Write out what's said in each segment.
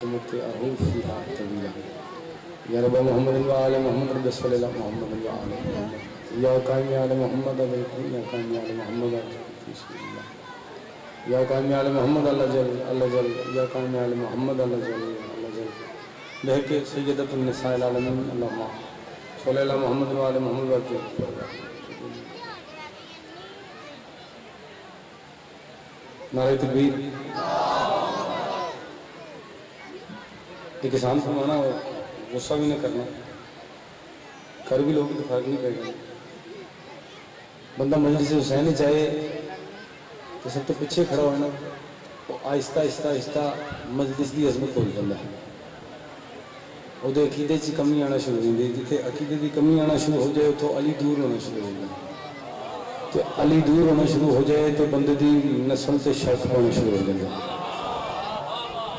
متعه فيها طويلا يا رب محمد وآل محمد رب صل على محمد وآل محمد يا قائم على محمد يا قائم على محمد يا قائم على محمد الله جل الله جل يا قائم على محمد الله جل الله جل لهك سيدة النساء العالمين اللهم صل على محمد وآل محمد نعرہ تکبیر. ایک احسان فرمانا اور غصہ بھی نہ کرنا، کر بھی لوگ تو فرق نہیں پڑے گا. بندہ مجلس حسین چاہے تو سب تو پیچھے کھڑا ہونا، آہستہ آہستہ آہستہ مجلس کی عظمت بول جاتا ہے. وہ عقیدے کی کمی آنا شروع ہو جائے، جتنے عقیدے کی کمی آنا شروع ہو جائے تو علی دور ہونا شروع ہو جائے. تو علی دور ہونا شروع ہو جائے تو بندے دی نسل سے شک ہونا شروع ہو جائے.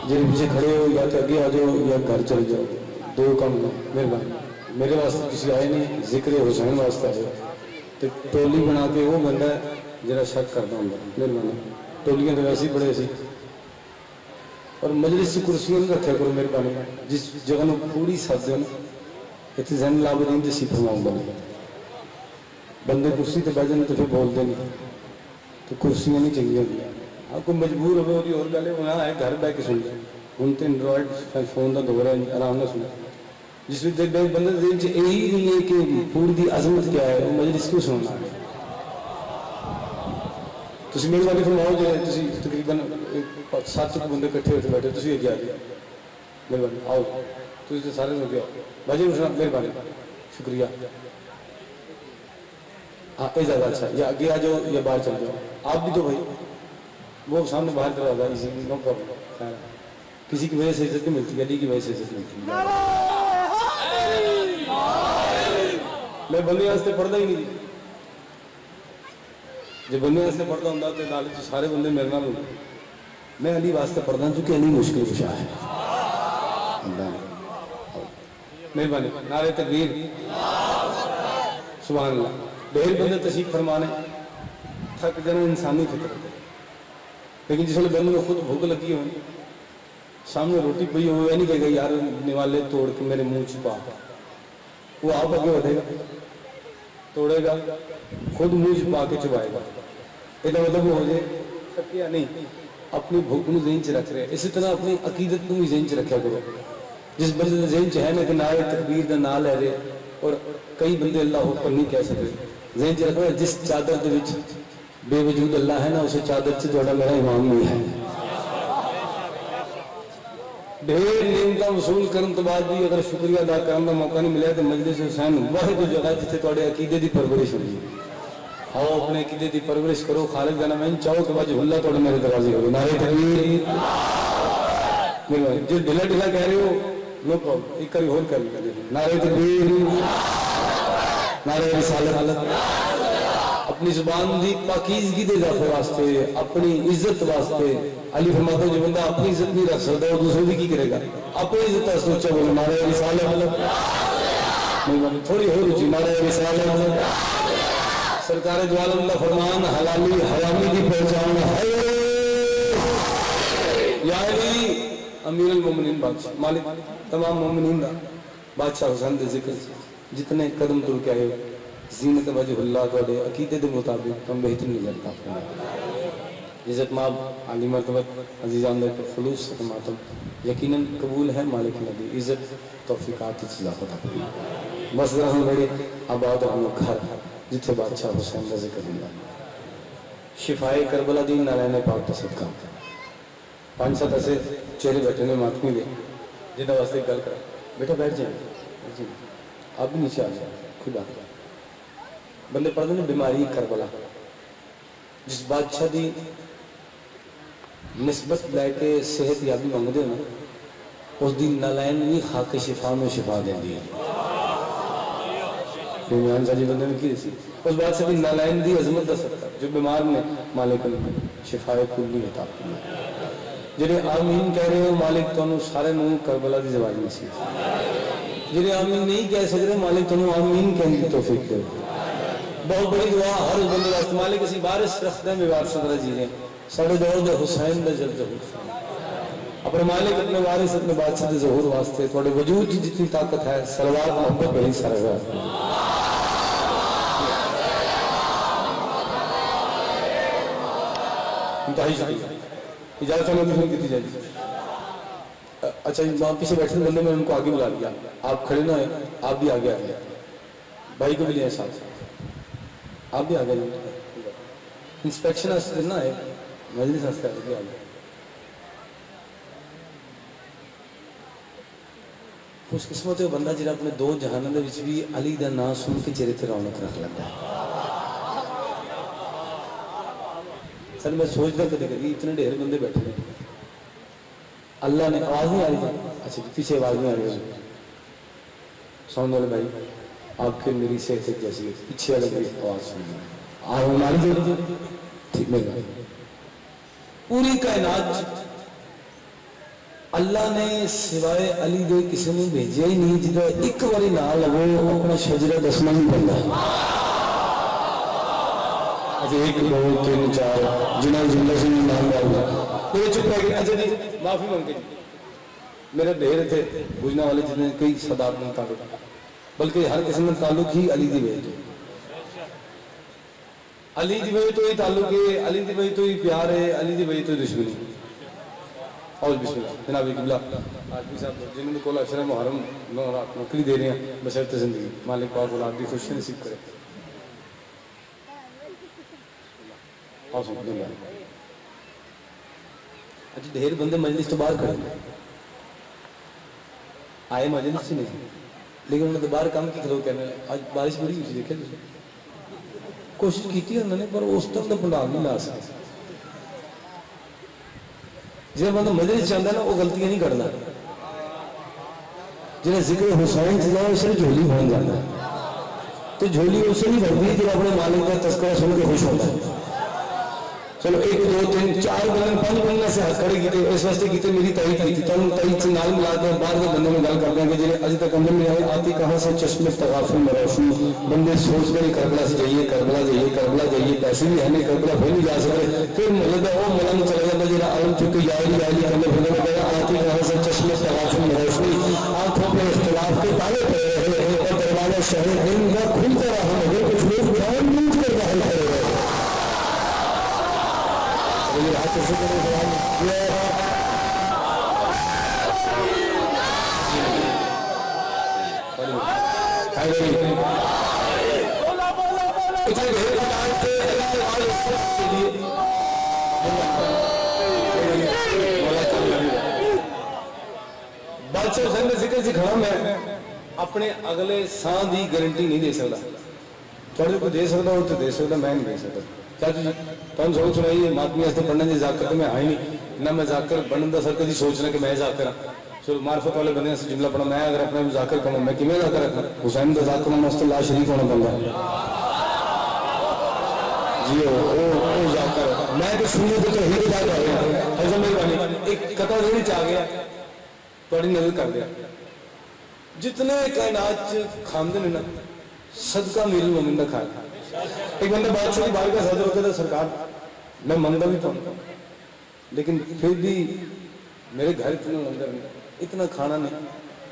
جی پیچھے کھڑے ہو یا تو اگے آ جاؤ یا گھر چل جاؤ، دو کام مہربانی. میرے واسطے کسی آئے نہیں، ذکر حسین واسطے آئے تو ٹولی بنا کے وہ بندہ جڑا شک کرتا ہوں. مہربانی ٹولیاں تو ویسے ہی بڑے سی، اور مجلس کی کرسیاں نہیں رکھا کرو مہربانی. جس جگہ میں پوری ساتھ دو نا اتنے زین العابدین جیسی فرماؤں گا. بندے کرسی تے بیٹھ جانے تو پھر بولتے نہیں، تو کرسیاں نہیں چنگی ہوتی. آپ کو مجبور ہوئے ہوگی اور گلے وہاں آئے گھر بہ کے سن لیں. ہوں تو اینڈرائڈ فون کا دور ہے، آرام نہ سنیں. جس میں دیکھ بندے دل چ یہی نہیں ہے کہ پوری دی عظمت کیا ہے، وہ مجلس کیوں سننا ہے. تسی مہربانی فرماؤ جی تسی تقریباً 7 بندے کٹھے ہوئے بیٹھے، تسی اگے آ جائے مہربانی آؤ. تسی تو سارے اگے آؤ بھائی جی، مہربانی شکریہ. ہاں یہ زیادہ اچھا، یا آگے آ جاؤ یا باہر چل جاؤ. آپ بھی تو بھائی وہ سامنے باہر کروا دیں، اسی نو پرابلم. کسی کی وجہ سے عزت نہیں ملتی، علی کی وجہ سے عزت ملتی ہے. میں بندے واسطے پڑھتا ہی نہیں. جب بندے واسطے پڑھتا ہوں تو نال سارے بندے میرے نال ہوتے. میں علی واسطے پڑھتا ہوں کیونکہ علی مشکل کشا ہے. مہربانی نعرہ تکبیر سبحان اللہ. ڈھیر بندے تشریف فرمانے تھک جانا انسانی فطرت ہے، لیکن جس وقت بندے میں خود بھوک لگی ہو، سامنے روٹی پئی ہو، یہ نہیں کہے گا یار نوالے توڑ کے میرے منہ چھپا. وہ آپ آگے بڑھے گا، توڑے گا، خود منہ چھپا کے چبائے گا. یہ مطلب وہ ہو جائے تھکیا نہیں، اپنی بھوک کو ذہن چ رکھ رہے. اسی طرح اپنی عقیدت کو بھی ذہن چ رکھا کرو. جس بندے ذہن چ ہے نا کہ نعرہ تکبیر کا نام لے رہے، اور کئی بندے اللہ اکبر نہیں کہہ سکتے، ذہن چ رکھنا جس چادر دے وچ بے وجود اللہ ہے نا، اسے چادر سے تھوڑا میرا امام نہیں ہے. ڈھیر نعمتاں وصول کرنے تو بعد بھی اگر شکریہ ادا کرنے کا موقع نہیں ملے تو مجلس حسین واحد جگہ جتنے تھوڑے عقیدے دی پرورش ہوئی. آؤ اپنے عقیدے دی پرورش کرو. خالق جانا میں چاہو کہ وجہ اللہ تھوڑے میرے دروازے ہو. نعرہ تکبیر. جو ڈھلا ڈھلا کہہ رہے ہو نو پرابلم، ایک کاری اور کر لیں. نعرہ تکبیر، نعرہ رسالت. اپنی زبان دی پاکیزگی دے اضافے واسطے، اپنی عزت واسطے. علی فرماتا ہے جو بندہ اپنی عزت نہیں رکھ سکتا وہ دوسروں کی کرے گا. اپنی عزت کا سوچا بولو نعرہ رسالت. تھوڑی ہو رچی نعرہ رسالت. سرکار دو عالم کا فرمان حلالی حرامی کی پہچان ہے. یا علی امیر المومنین بادشاہ، مالک تمام مومنین دا بادشاہ حسین دے ذکر سے جتنے قدم تر کے آئے زینت وجہ اللہ کو عقیدے دے مطابق تم بہترین نظر کا عزت ماب عالی مرتبہ عزیزان دے خلوص سے ماتم یقیناً قبول ہے. مالک نبی عزت توفیقات اضافہ تھا. بس رہاں بڑے آباد ہم گھر جتنے بادشاہ حسین کا ذکر ہوں. شفائے کربلا دین نارائن پاک کا صدقہ. 5-7 ایسے چہرے بیٹھے نے ماتمی دے جنہاں واسطے گل کرا. بیٹا بیٹھ جائیں، آپ بھی نیچے آ جائیں. خدا بندے پڑھتے ہیں بیماری کربلا، جس بادشاہ دی نسبت لے کے صحت یابی مانگتے ہیں اس دی نالائن بھی خاک شفا میں شفا دے دی ہے. بیمان سا جی بندے میں کی سی اس بادشاہ دی نالائن دی عظمت دا سکتا جو بیمار نے مالک نے شفائے کلی عطا کی. جنہیں آمین کہہ رہے ہو مالک تو سارے نوں کربلا دی زواج نصیب. جنہیں آمین نہیں کہہ سکتے مالک تو آمین کہنے کی توفیق دے. بہت بڑی دعا ہر بندے واسطے. مالک اسی بارش رکھتے ہیں بے وارث صدر جی نے ساڑھے دور دے حسین دے جلد حسین اپنے مالک اپنے وارث اپنے بادشاہ ظہور واسطے تھوڑے وجود کی جتنی طاقت ہے صلوات محبت بڑی سارے انتہائی شکریہ اجازت ہمیں کی جائے گی. اچھا وہاں پیچھے بیٹھے بندے میں ان کو آگے بلا دیا. آپ کھڑے نہ ہیں, آپ بھی آگے آ گئے, بھائی کو بھی لیں ساتھ ساتھ, آپ بھی آگے انسپیکشن کرنا ہے مجلس آ گیا. خوش قسمت ہے بندہ جہاں اپنے دو جہانوں کے بھی علی کا نام سن کے چہرے سے رونق رکھ لیتا ہے. سر میں سوچتا کدی کدی اتنے ڈھیر بندے بیٹھے ہیں, اللہ نے آواز نہیں آ رہی, اچھا پیچھے آواز نہیں آ رہی, ساؤنڈ والے بھائی آپ کے میری صحت جیسی ہے, پیچھے والے کی آواز سن ٹھیک نہیں. پوری کائنات اللہ نے سوائے علی دے کسی نے بھیجا ہی نہیں جدا ایک باری نہ لگے اپنا شجرہ دسنا بھی پڑتا ہے. ایک دو تین چار جنہیں جملہ سے نام ڈال دیا چپ رہ گئے. اچھا جی معافی مانگتے جی, میرے ڈھیر تھے بجنا والے جنہیں کئی صدات میں تعلق, بلکہ ہر قسم میں تعلق ہی علی دی وجہ, علی دی وجہ تو ہی تعلق ہے, علی دی وجہ تو ہی پیار ہے, علی دی وجہ تو ہی دشمنی. اور بسم اللہ جناب قبلہ آجمی صاحب جنہوں نے کولا اشرہ محرم نوکری دے رہے ہیں بشرط زندگی, مالک پاک اولاد بھی خوشی نصیب کرے. اچھا ڈھیر بندے مجلس تو باہر کھڑے آئے مجلس سے نہیں, لیکن انہوں نے باہر کام کی کھلو کہنے آج بارش بڑی ہوئی دیکھے کوشش کی تھی انہوں نے, پر اس طرح کا پنڈال نہیں لا سکتے. جنہیں بندہ مجلس چاہتا ہے نا وہ غلطیاں نہیں کرنا, جنہیں ذکر حسین سے جاؤ اسے جھولی بھون جاتا ہے, تو جھولی اسے نہیں بھرتی ہے جب اپنے مالک کا تذکرہ سن کے خوش ہوتا ہے. چلو ایک دو تین چار بندے پانچ بندے سے ہاتھ کھڑے کیتے اس واسطے کیتے میری تائید کی تھی, تو ہم تائید سے نال ملاتے ہیں بعد کے بندے میں گل کرتے ہیں کہ جنہیں ابھی تک اندر میں آئے آتی کہاں سے چشمے تغافل میں روشنی, بندے سوچ کر کربلا سے جائیے کربلا جائیے کربلا جائیے, پیسے بھی ہمیں کربلا پھر نہیں جا سکتے. پھر ملک وہ ملنگ چلا جاتا جہاں علم چکے یاری یاری کرنے پھرنے میں کہا آتی کہاں سے چشمے تغافل میں روشنی, آنکھوں پہ اختلاف کے تالے پڑے رہے اور دروازہ شہر دن کا کھلتا رہا مگر کچھ لوگ جان بوجھ کر باہر کھڑے رہے. بادشاہ حسین نے ذکر سکھانا میں اپنے اگلے سان دی گارنٹی نہیں دے سکتا, تھوڑے کو دے سکتا ہوں تو دے سکتا, میں نہیں دے سکتا. کیا جی تم سوچ رہی ہے ماتمی ایسے پڑھنے کی ذاکر تو میں آئی نہیں نہ, میں ذاکر بننے کا سر کدی سوچنا کہ میں ذاکر ہوں. چلو معرفت والے بندے سے جملہ پڑھا, میں اگر اپنے ذاکر کروں میں کیوں ذاکر رکھنا, حسین کا ذاکر ہونا اس اللہ شریف ہونا بندہ جی وہ ذاکر, میں تو سننے تو توحید بات کر رہا ہوں. ایسا مہربانی ایک قطع ذہن چاہ گیا تھوڑی نظر کر دیا, جتنے کائنات کھاندے نے نا صدقہ امیر المومنین کا کھایا. ایک بندہ بادشاہ کی بارگاہ حاضر ہوتا تھا, سرکار میں منگتا بھی تو لیکن پھر بھی میرے گھر اتنا لنگر نہیں, اتنا کھانا نہیں,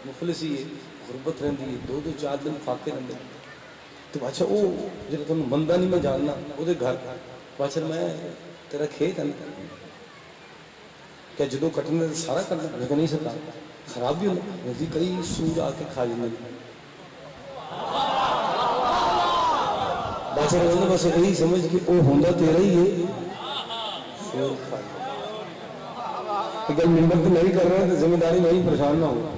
مفلس ہی ہے, غربت رہتی ہے, دو دو چار دن فاقے رہتے. تو بادشاہ وہ جب تم بندہ نہیں میں جاننا وہ گھر بادشاہ میں تیرا کھیت ہے کیا جدو کٹنے سارا کرنا, لیکن نہیں سکتا خراب بھی ہونا کئی سور آ کے کھا جانے. بادشاہ نے بس یہی سمجھ کہ وہ ہوندہ تیرا ہی ہے, اگر ممبر تو نہیں کر رہے ہیں تو ذمہ داری نہیں, پریشان نہ ہو,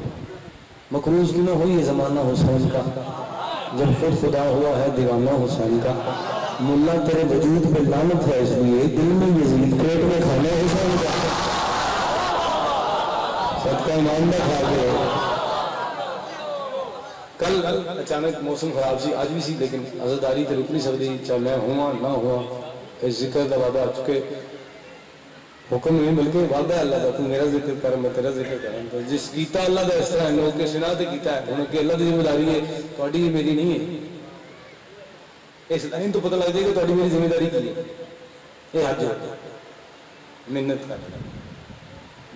مقروض کی نہ ہو یہ زمانہ حسین کا, جب خود خدا ہوا ہے دیوانہ حسین کا. ملا تیرے وجود پہ لعنت ہے اس لیے دل میں یزید پیٹ میں کھانا حسین کا, صدقہ ایمان نہ کھا کے. کل اچانک موسم خراب سی, آج بھی سی, لیکن عزاداری تو رک نہیں سکتی, چاہے میں ہوا نہ ہوا. اس ذکر کا وعدہ آ چکے, حکم نہیں بلکہ وعدہ ہے اللہ کا, تو میرا ذکر کر میں تیرا ذکر کروں. جس کیتا اللہ کا اس طرح ہے لوگ کے سنا تے کیتا ہے, انہوں کہ اللہ کی ذمہ داری ہے, تھوڑی میری نہیں ہے. اس لائن تو پتہ لگ جائے کہ تھوڑی میری ذمہ داری کی ہے. یہ حج ہے, محنت کر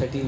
13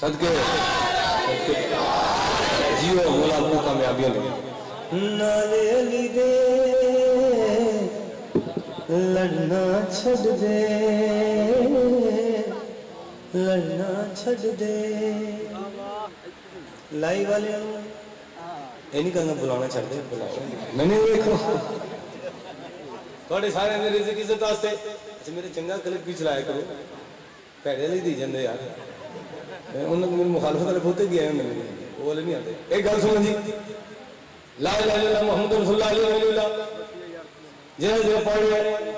صدقے جیو مولا کو کامیابیاں دے نالے علی دے لڑنا چھڑ دے لڑنا چھڑ دے لائی والے یہ نہیں کہنا بلانا چھڑ دے بلاؤ میں نے دیکھو تھوڑے سارے میرے رزق عزت واسطے اچھا میرے چنگا کلپ بھی چلایا کرو پیڑے لئی دی جاندے یار انہوں نے میری مخالفت والے بہتے گیا ہے میرے وہ والے نہیں آتے ایک گل سنو جی لا الہ الا اللہ محمد رسول اللہ علیہ وسلم جنہیں جو پڑھ رہے ہیں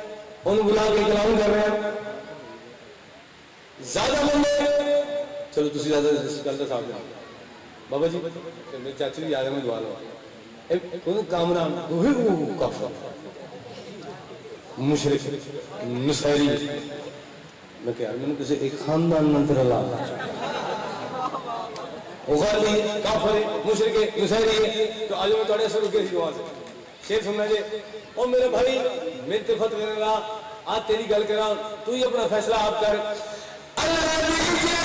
انہوں بلا کے کلام کر رہے ہیں زیادہ بندے چلو تسی زیادہ اس گل کا ساتھ دیں بابا جی میرے چاچو بھی یاد ہے میں دعا لوں انہوں کامران کافر مشرک نصیری میں کہ یار میں نے کسی ایک خاندان منتر اللہ غالی کافر مشرک نصیری تو آج میں توڑے سر کے دعا سے شیر سننا جے او میرے بھائی میرے فتح میرے اللہ آج تیری گل کرا تو ہی اپنا فیصلہ آپ کر اللہ دیجئے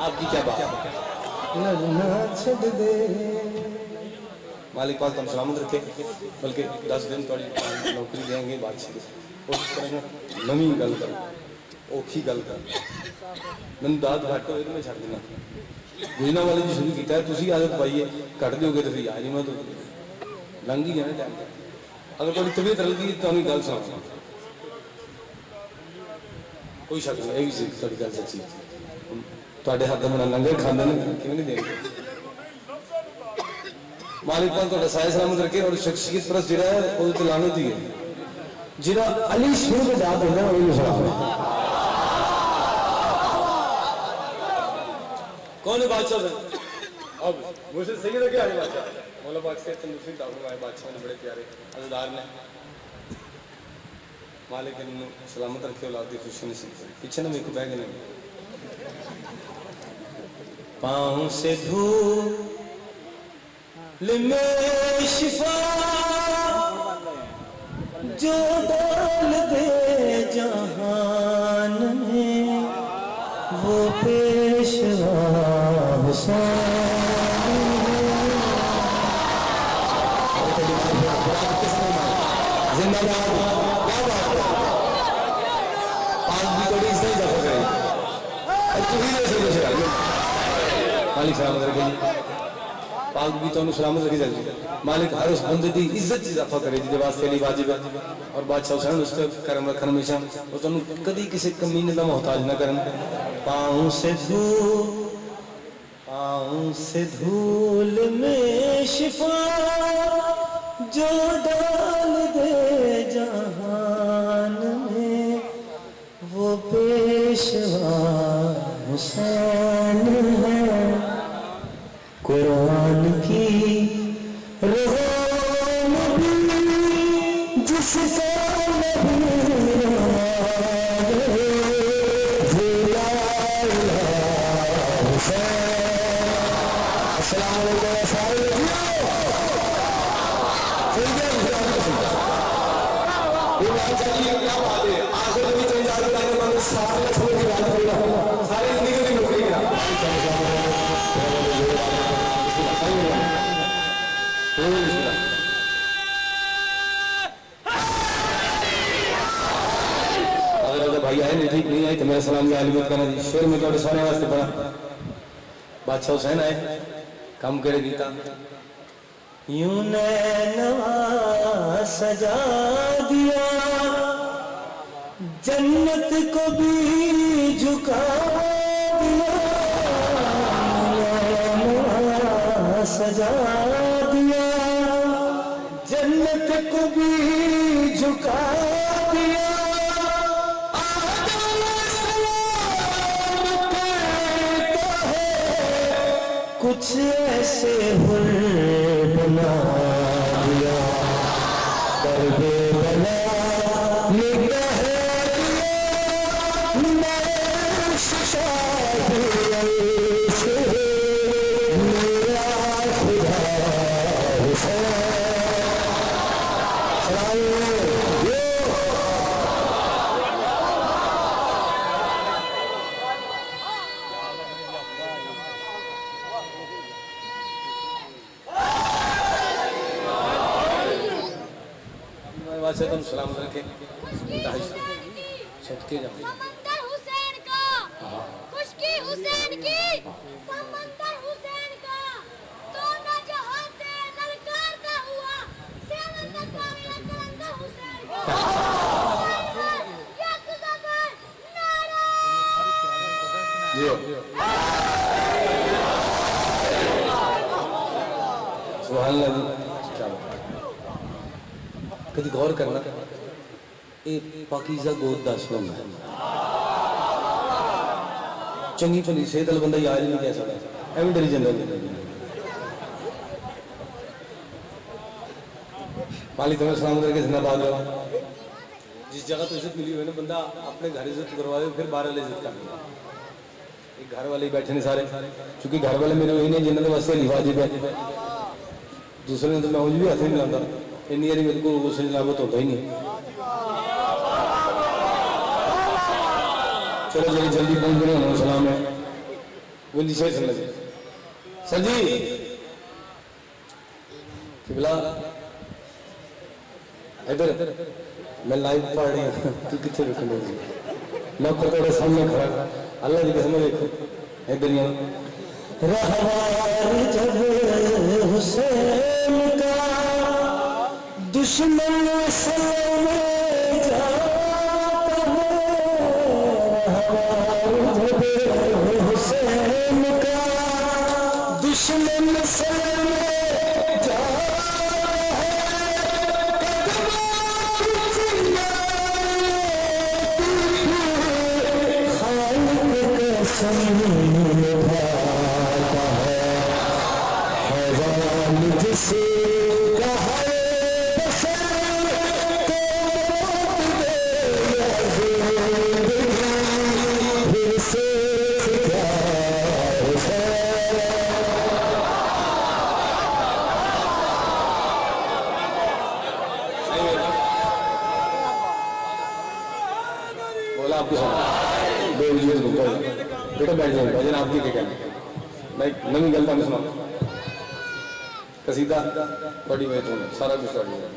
آپ کی کیا بات لڑنا چھڑ دے مالک پاک ہم سلامت رکھے بلکہ 10 دن تھوڑی نوکری دیں گے بادشاہ کوشش کریں گے نمی گل کر اوکھی گل کر من داد گھٹ ہوئے تو میں چھڑ دینا گجنا والے جو شروع کیتا ہے تسی عادت پائیے کٹ دیو گے تو پھر آج میں تو لنگ ہی جانا ٹائم اگر کوئی طبیعت رل گئی تو ہمیں گل سنا کوئی شک نہیں ایک چیز تھوڑی گل سچی تواڈے ہاتھ میں لنگر کھاندے نے کیوں نہیں دیں گے مالک پاک تواڈا سایہ سلامت رکھے اور شخصیت پرست جڑا ہے وہ تے لعنت ہی ہے جڑا علی شروع کے داد ہوندا ہے وہی سلام ہے کون ہے بادشاہ سے اب مجھے صحیح لگے آج بادشاہ مولا پاک سے تندرستی عطا فرمائے بادشاہ نے بڑے پیارے عزادار نے مالک نے سلامت رکھے اولاد کی خوشی نصیب پیچھے نہ میرے کو بیگ نہیں پاؤں سے دھول میں شفا جو ڈال دے جہان میں وہ پیشوا زندہ باد پاک بھی تھوڑی اس طرح دفع کریں تو ہی نہیں سکتے شکر مالک سلامت رکھے جی پاک بھی تو انہوں سلامت رکھے جائے مالک ہر اس بندے دی عزت چیز اضافہ کرے جی واسطے نہیں واجب ہے اور بادشاہ حسین اس پہ کرم رکھن ہمیشہ اور تو انہوں کدی کسی کمینے کا محتاج نہ کرن پاؤں سے دھول میں شفا جو ڈال دے جہان میں وہ پیشوا حسین ہے قرآن کی روح بھی جس کا السلام علیکم بھائی آئے نہیں ٹھیک نہیں آئی تو میرا سلام یا علمیت کرنا جی شیر میں توڑے سونے واسطے پڑھا بادشاہ حسین آئے کام کرے گیتا یوں نینوا سجا دیا جنت کو بھی جھکا دیا نینوا سجا دیا جنت کو بھی جھکا دیا کچھ ایسے ہر بنا دیا درد بنا نگاہ دیا میں ششاد سے میرا خدا حسین سے تم سلام رکھے صدقے جاؤ سمندر حسین کا خشکی حسین کی سمندر حسین کا دونوں جہاں سے للکارتا ہوا سمندر کا کلندر حسین کا یک زبان نعرہ سبحان اللہ کدی غور کرنا یہ پاکیزہ گود دا اسلام ہے چنگی چنگی صحت والا بندہ یاد نہیں کہہ سکتا ایویں ڈری جاندے مالک تمہیں سلام کر کے زندہ باد رہا جس جگہ تو عزت ملی ہوئی نا بندہ اپنے گھر عزت کروائے پھر باہر والے عزت کرنا ایک گھر والے بیٹھے نے سارے چونکہ گھر والے میرے وہی نے جنہوں نے واسطے علی واجب ہے دوسرے نے تو میں مجھ بھی ہاتھ نہیں ملاتا انی یاری میرے کو غسل جنابت ہوتا ہی نہیں چلو جلدی جلدی پہنچ گئے ہونا سلام ہے وہ نیچے سن لگے سر جی قبلہ ادھر میں لائیو پڑھ رہی ہوں تو کتنے رکھنے ہوگی میں تھوڑے سامنے کھڑا اللہ کی قسم دیکھو ادھر ہی رہوار جب حسین کا دشمن سلام جاتا ہے حسین کا دشمن سلام جاتا ہے خالق قسم نبھاتا ہے حیوان جسے بیٹا بیٹھ جائیں بھجن آپ کی کیا کہنا میں نمی گل میں سنا قصیدہ بڑی میں تو سارا کچھ کر لیا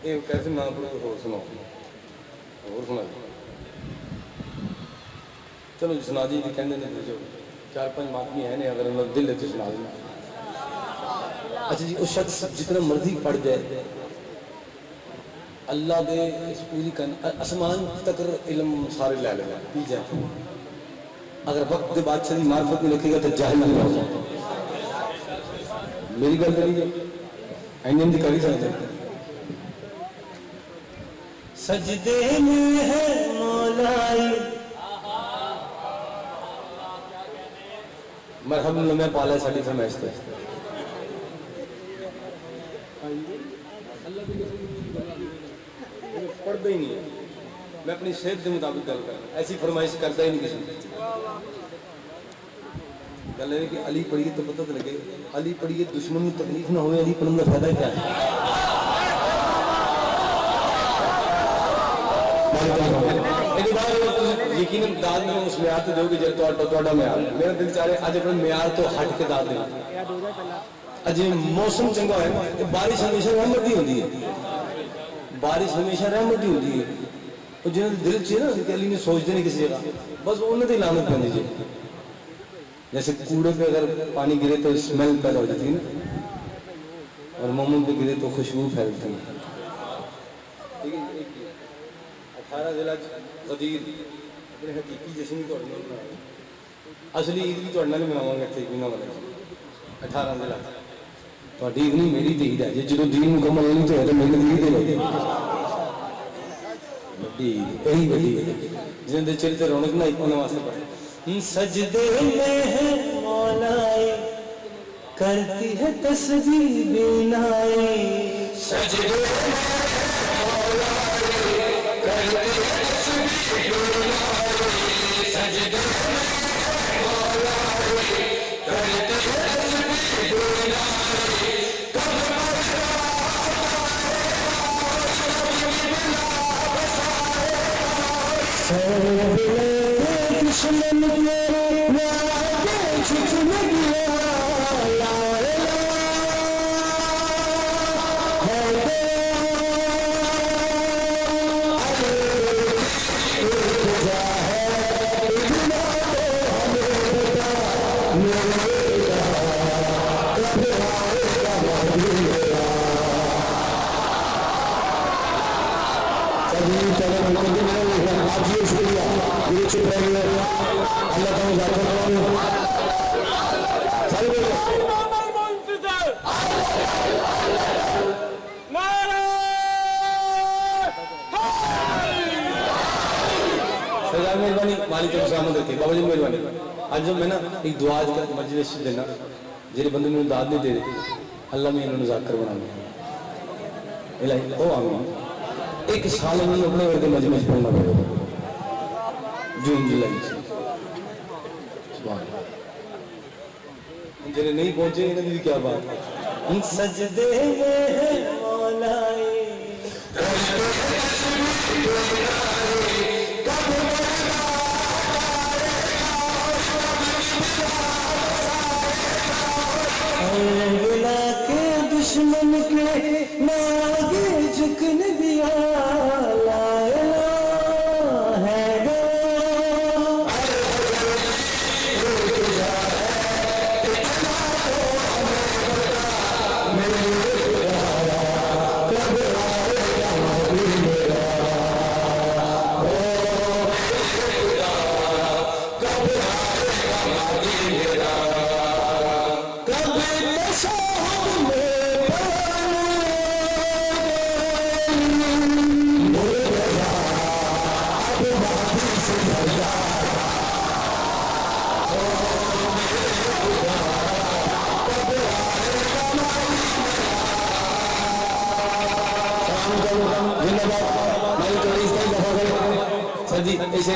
یہ کیسے نہ اور سناؤ اور سنا چلو جی سنا جی کہنے نے جو 4-5 ماتمی ہیں اگر انہوں دل لیتے سنا دینا اچھا جی اس شخص جتنا مرضی پڑھ جائے اللہ دے اس پوری اسمان تک علم سارے لے لے پی جائے اگر وقت کے بادشاہ دی معرفت میں لکھے گا تو جاہل نہیں ہو جائے میری گل کریے اینجن دی کری سکتے سجدے میں ہے مولائی مرحب لمحہ پالا ساڑی فرمائشتے پڑھتا ہی نہیں ہے میں اپنی صحت کے مطابق گل کر ایسی فرمائش کرتا ہی نہیں کسی گل ہے کہ علی پڑھیے تو پتہ لگے علی پڑھیے دشمن میں تکلیف نہ ہوئے علی پڑھنے کا فائدہ کیا ہے یقیناً داد میں اس معیار تو دو گی جب تو معیار میرا دل چاہ رہے آج اپنے معیار تو ہٹ کے داد دینا اج موسم چنگا ہے بارش ہمیشہ رحمت ہی ہوتی ہے بارش ہمیشہ رحمت ہی ہوتی ہے اور جنہوں نے دل چاہیے نا کہ علی نے سوچتے نہیں کسی جگہ بس وہ انہیں تو لعنت پہ دیجیے جیسے کوڑے پہ اگر پانی گرے تو اسمیل پیدا ہو جاتی ہے نا اور مومن پہ گرے تو خوشبو پھیلتی ہے 18 ضلع غدیر اپنے حقیقی جشن بھی توڑنا اصلی عید بھی توڑنا نہیں مناواں گا ٹھیک بھی نہ بنے 18 ضلع تو عید نہیں میری تو عید ہے جی جدو دین مکمل نہیں تو ہے تو میری عید ہے بڑی بڑی یہی بڑی جن دے چہرے تے رونق نہ انہاں واسطے پڑھ سجدے میں ہے مولائے کرتی ہے تسبیح بینائے سجدے میں مولائے کرتی ہے تسبیح بینائے سجدے میں مولائے کرتی ہے تسبیح بینائے دشمن کے وعدے جھٹل گیا لا الہ مالک مسامت رکھے بابا جی مہربانی آج جب میں نا ایک دعا کا مجلس دینا جنہیں بندے میں داد نہیں دے رہے اللہ میں انہوں نے ذاکر بنانا الہی او آمین ایک سال میں اپنے ورگے مجلس پڑھنا پڑے جون جولائی سے جنہیں نہیں پہنچے انہیں بھی کیا بات ہے سجدے میں ہے مولائے بلا کے دشمن کے میں آگے جھکن دیا لا الہ ہے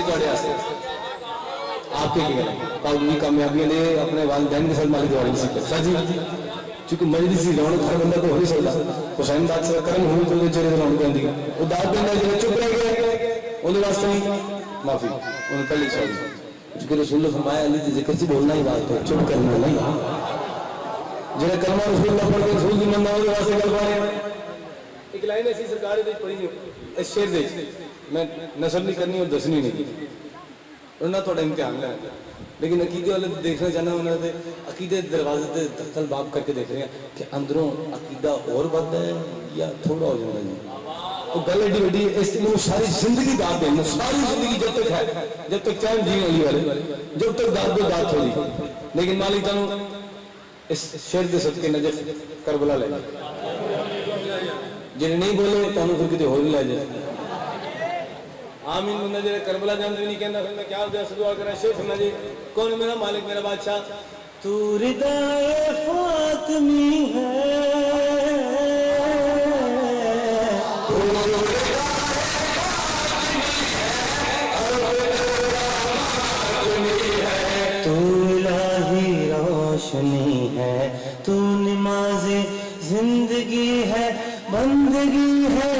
گا آپ کے لیے پاؤں کامیابیاں نے اپنے والدین کے ساتھ مالک دوارے سکتے سر جی چونکہ مجلسی رونق ہر بندہ تو ہو نہیں سکتا حسین داد سے کرم ہوئی تو چہرے رونق پہنتی ہے وہ داد دینا جنہیں چپ رہ گئے انہیں واسطے نہیں معافی انہیں پہلے چاہیے چونکہ رسول اللہ فرمایا علی کی ذکر سے بولنا ہی بات ہے چپ کرنا نہیں جنہیں کلمہ رسول اللہ پڑھ کے رسول کی مندہ ہوگی واسطے کل پانے ایک لائن ایسی سرکاری دیکھ پڑھی نہیں اس شیر دیکھ میں نسل نہیں کرنی اور دسنی نہیں اور نہ تھوڑا امتحان لینا لیکن عقیدے والے دیکھنا چاہنا انہوں نے عقیدے دروازے سے دخل باب کر کے دیکھ رہے ہیں کہ اندروں عقیدہ اور بات ہے یا تھوڑا ہو جانا جی وہ گل ایڈی ویڈی اس میں ساری زندگی داد دیں ساری زندگی جب تک ہے جب تک چین جی علی والے جب تک داد دو داد ہو جی لیکن مالک تانوں اس شیر دے صدقے نجف کربلا لے جنہیں نہیں بولے تانوں پھر کتے ہو بھی لے جائے آمین بندہ جی کربلا جانتے نہیں کہنا پھر میں کیا ہو گیا دعا کرا شیخ سمجھا جی کون میرا مالک میرا بادشاہ تو ردائے فاطمی ہے تو الہی روشنی ہے تو نماز زندگی ہے بندگی ہے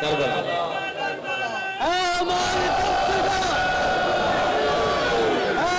کربلا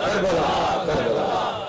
کربلا کربلا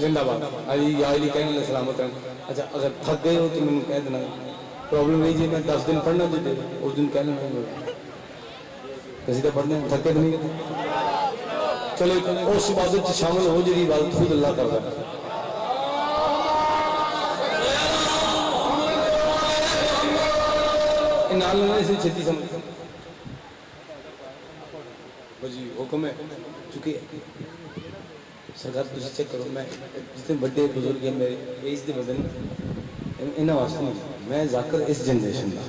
زندہ باد علی یا علی کہنے لگے سلامت رہنا. اچھا اگر تھک گئے ہو تو میں کہہ دینا پرابلم نہیں جی میں 10 دن پڑھنا تو اس دن کہہ لینا قصیدہ پڑھنے تھکے تو نہیں. چلو اس عبادت سے شامل ہو جی عبادت خود اللہ کرتا ہے. نال لینے سے چھتی سمجھ جی حکم ہے چونکہ سرکار تھی چیک کرو میں جتنے بڑے بزرگ ہیں میرے ایج دے بدن انہاں واسطے نہیں میں ذاکر اس جنریشن کا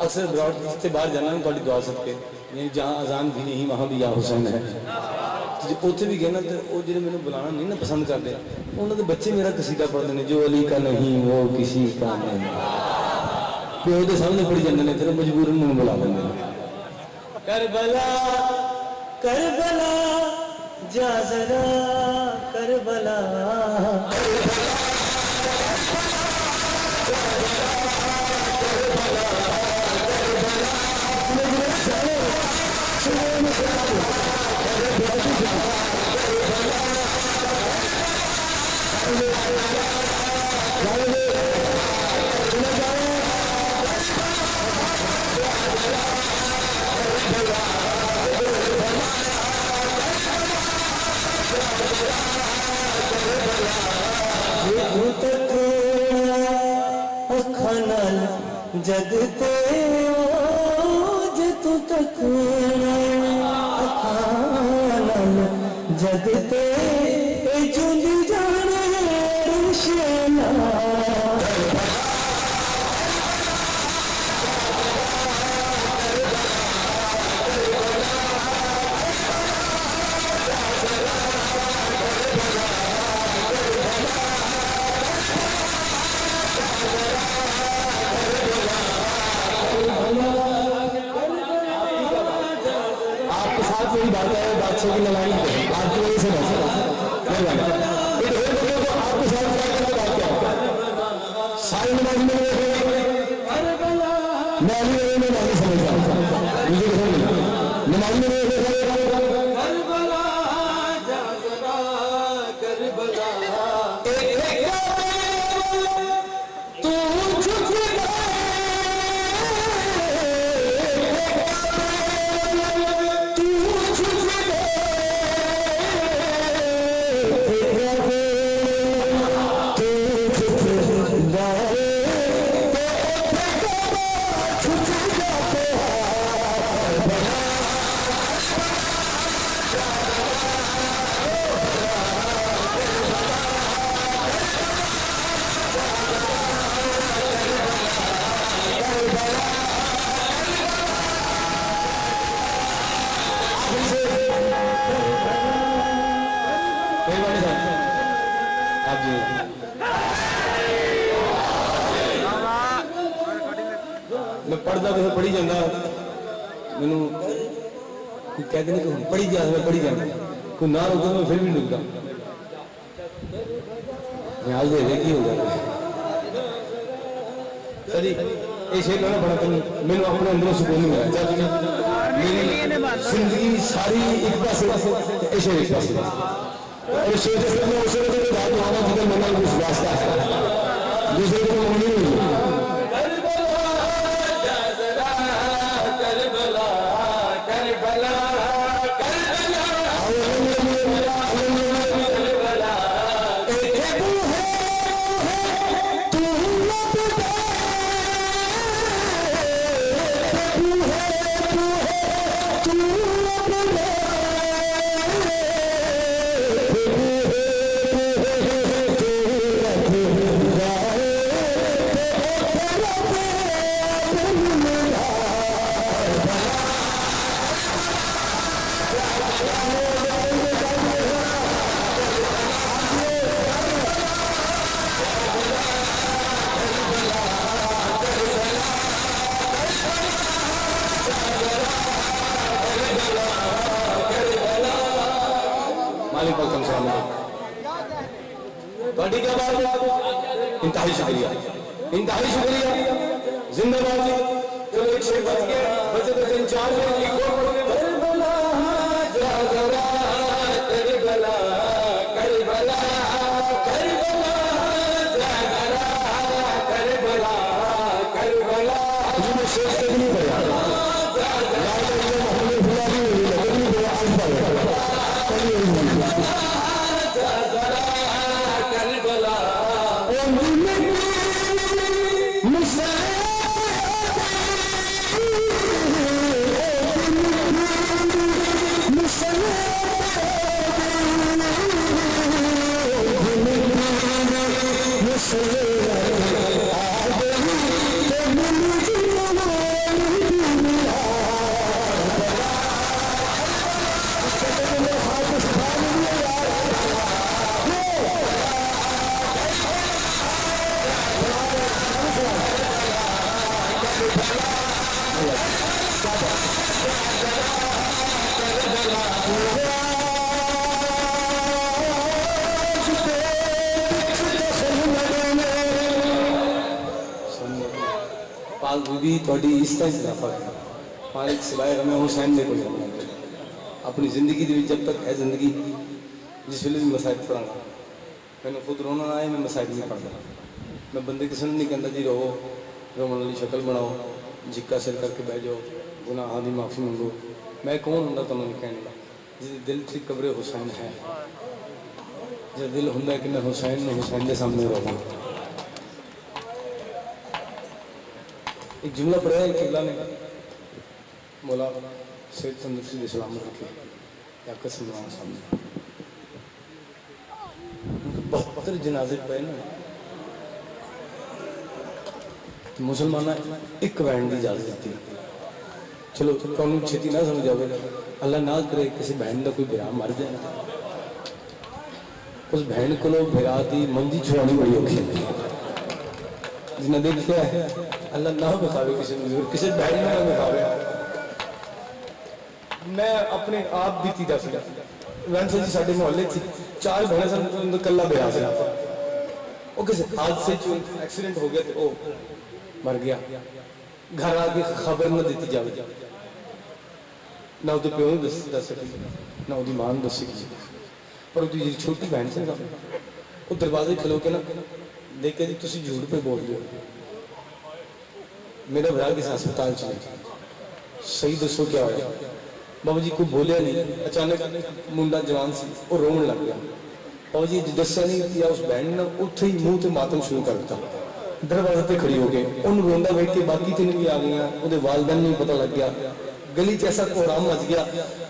اکثر براڈ سے باہر جانا ہے تھوڑی دعا سب کے یعنی جہاں اذان بھی نہیں وہاں بھی یا حسین ہے اتنے بھی گئے نا تو وہ جنہیں میں بلانا نہیں نا پسند کرتے انہوں نے بچے میرا قصیدہ پڑھتے ہیں جو علی کا نہیں وہ کسی کا نہیں پیو دے سامنے پڑھی جاندے نے پھر مجبوراً انہوں بلا لیندے نے. کربلا کربلا جا ذرا کربلا جد تے جد تک جد تے جد جانے رشنا میری بات ہے بادشاہ کی لڑائی آپ کی وجہ سے آپ کے ساتھ بات کیا سارے نماز میں نہیں سمجھ رہا مجھے نماز میں میں پڑھتا تو پڑھی جانا مینوں کوئی کہتے نہیں کہ پڑھی جا میں پڑھی جانا کوئی نہ روکا میں پھر بھی ڈگتا میں آج دے کی ہو جاتا سر یہ شیر کرنا پڑا تو مینوں اپنے اندروں سکون نہیں ملا میری زندگی ساری ایک پاس یہ شیر ایک پاس اور شیر سے میں اسے بات آنا جدھر میں نے اس واسطہ دوسرے کو نہیں ہوئی انتہائی شکریہ انتہائی شکریہ زندہ باد جی چلو ایک شیر بچ گیا بچے تو تین چار ایک اور پڑھنے کربلا جا ذرا کربلا کربلا کربلا جا ذرا کربلا کربلا جی میں شیر سے نہیں پڑھا بھی تھوڑی اس طرح اضافہ ہے مالک سوائے غم حسین دے کو جانا اپنی زندگی دی جب تک ہے زندگی جس ویلے بھی مسائل پڑھا گا میں نے خود رونا نہ آئے میں مسائل نہیں پڑھتا میں بندے کسی نے نہیں کہتا جی رہو رومن والی شکل بناؤ جھکا سر کر کے بہ جاؤ گناہ دی معافی منگو میں کون ہوں تو نہیں کہنے لگا جس دل سے قبر حسین ہے جب دل ہوں کہ میں حسین دے سامنے رہوں ایک جملہ پڑھا ہے قبلہ نے مولا سید تندرستی علیہ السلام رکھے یا قسم اللہ سامنے بہتر جنازے پہ نا مسلمانہ ایک وینڈ دی اجازت دیتی چلو کون چھتی نہ سمجھ آئے اللہ نہ کرے کسی بہن کا کوئی بھرا مر جائے اس بہن کو بھرا دی منجی چھوڑانی بڑی اوکھی ہے جنہیں دیکھا ہے اللہ نہ بخاوے کسی بہن میں نہ بخاوے میں اپنے آپ بیتی دا سکتا وینسے جی ساڑھے محلے تھی 4 بہنے سن کلہ بہا سے وہ کسی حادثے جو ایکسیڈنٹ ہو گیا تھے وہ مر گیا گھر آگے خبر نہ دیتی جاوے نہ وہ پیو نے دس سکی نہ وہ ماں نے دس سکی پر وہ جی چھوٹی بہن سے وہ دروازے کھلو کے نا دیکھے جی تسی جھوٹ پہ بول دے میرا بھرا کسی ہسپتال چلے صحیح دسو کیا ہویا بابا جی کو بولیا نہیں اچانک منڈا جوان سی وہ رومن لگ گیا بابا جی دسیا نہیں کیا اس بہن نے اتھے ہی منہ تے ماتم شروع کر دیتا دروازے تے کھڑی ہو گئے ان روندا بیٹھ کے باقی تین بھی آ گئیاں وہ والدین نہیں پتہ لگ گیا گلی ایسا کوہرام مچ گیا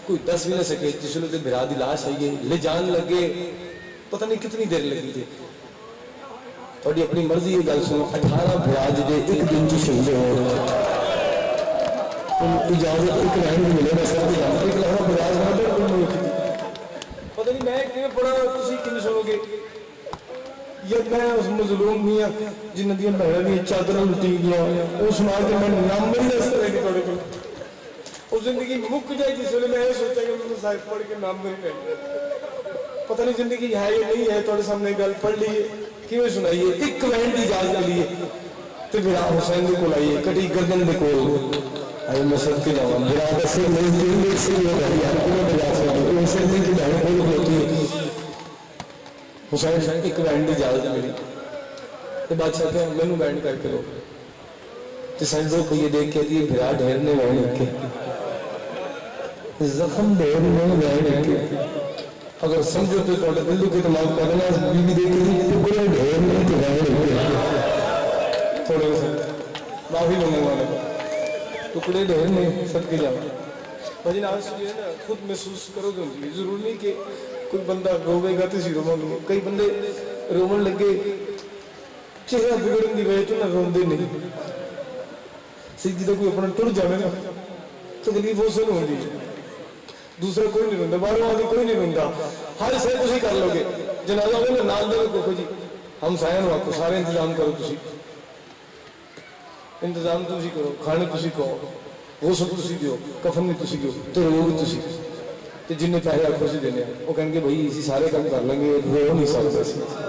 کوئی دس بھی نہ سکے جس نے بھرا دی لاش آئی ہے لے جان لگے پتہ نہیں کتنی دیر لگی تھی تھوڑی اپنی مرضی یہ گل سنو 18 بھرا جے ایک دن چ شہید ہو اجازت ایک رہن بھی ملے گا سر ایک لہرا براز نہ پتہ نہیں میں کیوں پڑھا تسی کیوں سنو گے یا میں اس مظلوم میاں جنہاں دی بہن دی چادر لٹی گیا وہ سنا کے میں نام نہیں دس رہے کہ تھوڑے کو وہ زندگی مک جائے جس ویلے میں یہ سوچا کہ میں صاحب پڑھ کے نام نہیں پہنے پتہ نہیں زندگی ہے یا نہیں ہے تھوڑے سامنے گل پڑھ لیے کیوں سنائیے ایک وین دی اجازت لیے تو میرا حسین دے کول آئیے کٹی گردن دے کول آئے میں سب کے جاؤں میرا دس نہیں تین دیکھ سے یہ ہے یار کو میں بجا سکتا ان سے دن کی بہن کول ہوتی ہے حسین ایک وین دی اجازت میری تو بادشاہ کہ میں نے وین کر کے لو تو سنجھو کو یہ دیکھ کے دیئے بھرا ڈھیر نے وین کے زخم ڈھیر نے وین کے اگر سمجھو تو توڑے دلو کے تمام کرنا بی بی دیکھ لی تو بڑے ڈھیر نے تو وین کے تھوڑے سے معافی مانگنے والا ٹکڑے ڈھیر نے سب کے جاؤں بھجن آج سے نا خود محسوس کرو گے ضرور نہیں کہ کوئی بندہ روے گا تو اسی رومن لگے کئی بندے رومن لگے چہرہ بگڑن دی وجہ تو نہ روندے نہیں سیدھی تو کوئی اپنا ٹر جاوے نا تکلیف ہو سن ہوندی دوسرا کوئی نہیں روندا باہروں آدمی کوئی نہیں روندا ہر سے تسی کر لو گے جنازہ ہوئے نا نال دے کو جی ہم سائن ہوا کو سارے انتظام کرو تسی انتظام تسی کرو کھانے تسی کہو غسل تسی دیو کفن بھی تسی دیو تو رو بھی تسی تو جن نے پیسے آپ خوشی دینے وہ کہیں گے بھائی اسی سارے کام کر لیں گے رو نہیں سکتا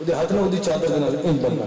ਉਹਦੇ ਹੱਥ ਨਾਲ ਉਹਦੀ ਚਾਦਰ ਦੇ ਨਾਲ ਇੰਜ ਬੰਨਣਾ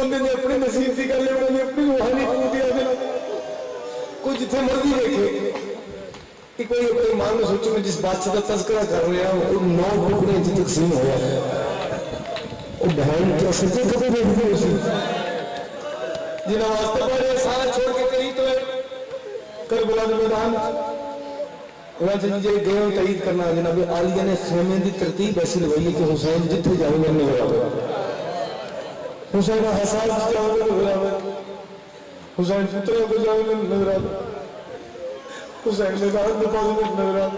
بندے نے اپنے نصیب کی گل ہے اپنی روحانی قوت کوئی جتنے مرضی دیکھے کہ کوئی اپنے ایمان میں سوچو میں جس بادشاہ کا تذکرہ کر رہے ہیں وہ 9 ٹکڑے تقسیم ہوا ہے وہ بہن کیا سچے کبھی دیکھتے اسی جنہاں واسطے پڑھے سارا چھوڑ کے قریب تو کربلا کے میدان جی گئے ہو تعید کرنا جناب عالیہ نے خیمے کی ترتیب ایسی لگائی ہے کہ حسین جتنے جاؤ گے نظر آئے حسین حساس جاؤ گے نظر آئے حسین پتروں کو جاؤ گے نظر آئے حسین میدان میں پاؤں گے نظر آئے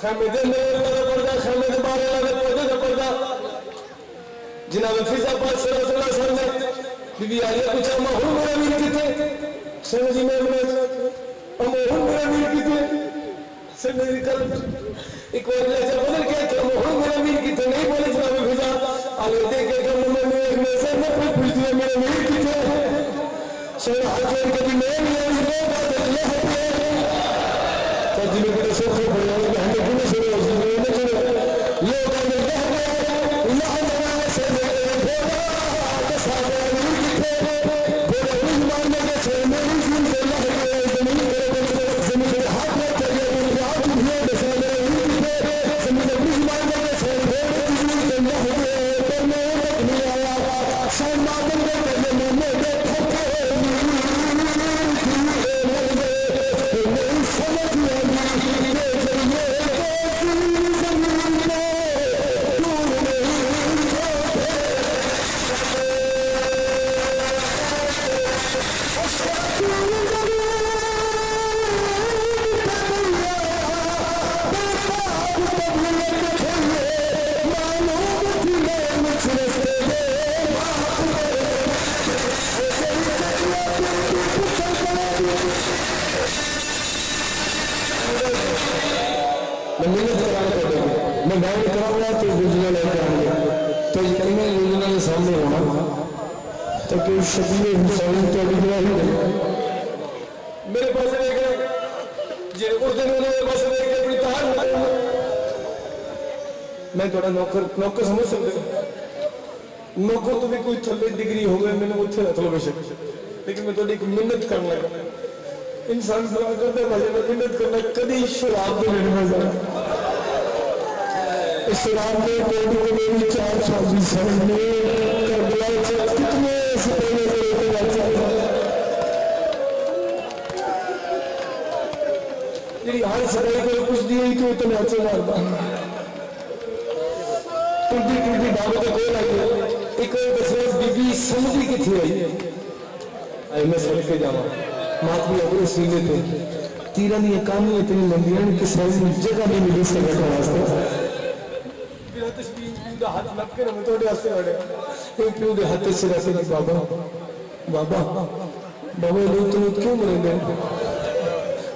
خیمے دے نظر کا پردہ خیمے دے بارے والے پردے کا پردہ جناب فضا پاک صلی اللہ علیہ وسلم نے بی بی عالیہ پوچھا ماحول میرا میر کتے سنو جی میں ماحول میرا میر کتے سے میری کل ایک اور لہجہ بدل گیا کہ ماحول میرا میر کتے نہیں بولے جناب فضا عالیہ دیکھے کہ میں سے نہ پوچھتی ہے میرا میر کتے سنو حجر کبھی میں نہیں بات لے ہوتے تو جنہوں کے سوچے پڑے ہیں کہ ہمیں کنے سنو اس نے نہیں سنو لوگ ہمیں لے ہوتے اللہ ہمارا سے میرے بولا کسا شبیر حسین تو ابھی گواہی ہے میرے پاس دیکھ رہے جی اردن میرے پاس دیکھ کے اپنی تحال میں تھوڑا نوکر سمجھ سکتے نوکر تو بھی کوئی تھلے ڈگری ہو گئے میں نے وہ تھے اتلو بے شک لیکن میں تھوڑی ایک منت کرنا ہے انسان سلام کرتا ہے بھائی میں منت کرنا کدی شراب میں لینے میں جانا اس شراب میں کوئی کو میری 4 سال سال میں کربلا سے کتنے سے پہلے سے لیتے جاتے ہیں یعنی ہر سکائی کو کچھ دیئے ہی تو اتنے اچھے مارتا ٹوٹی بابا کا کوئی لگے ایک دسوز بی بی سمجھی کی تھی آئی میں سڑک کے جاما ماتمی اپنے سیلے تھے تیرہ نہیں کامی اتنی لمبیاں کہ سائز میں جگہ نہیں ملی اس کا گھٹا واسطہ میرا تشبیح پیو دا ہاتھ لگ کے میں توڑے آسے آڑے ایک پیو دے ہاتھ سے رہتے ہیں بابا لوگ تمہیں کیوں مریں گے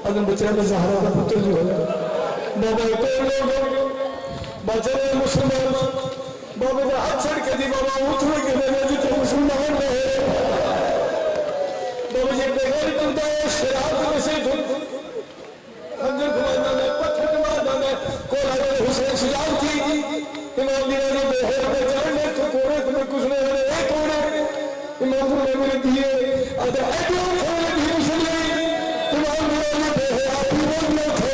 اگر بچہ میں زہرہ کا پتر جو ہے بابا اتنے لوگ بچے مسلمان بابا نے ہاتھ چھڑ کے دی بابا اتنے کے لئے جتے مسلمان رہے بابا یہ بغیر کرتا ہے شراب میں سے خنجر کمانا ہے پتھر کمانا ہے کوئی آگے حسین شجاع تھی امام دیوانی بہر میں جاننے تو کوڑے تمہیں کچھ نہیں ہونے ایک کوڑے امام دیوانی میں دیئے ادھر ایڈیوں کھولے بھی مسلم امام دیوانی بہر آپ ہی بولنے تھے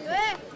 No,